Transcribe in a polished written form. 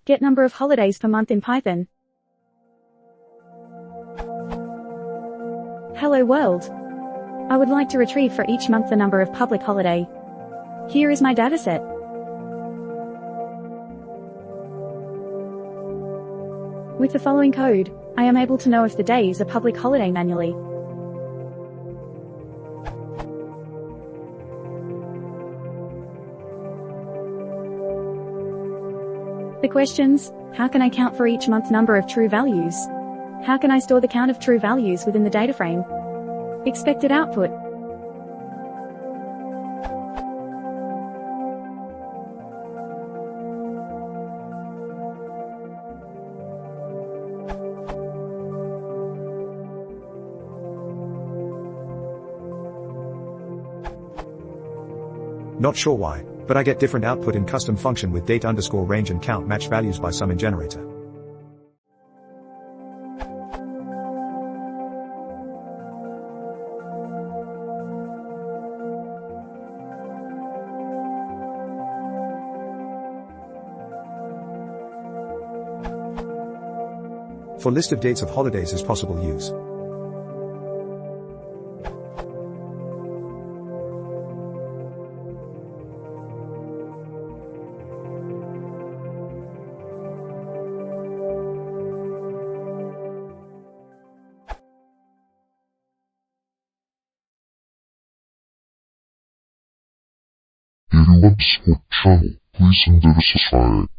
Get number of holidays per month in Python. Hello world. I would like to retrieve for each month the number of public holiday. Here is my dataset. With the following code, I am able to know if the day is a public holiday manually. The questions: how can I count for each month number of true values? How can I store the count of true values within the data frame? Expected output. Not sure why, but I get different output in custom function with date_range and count match values by sum in generator. For list of dates of holidays is possible use. If you want to support the channel, please consider subscribing.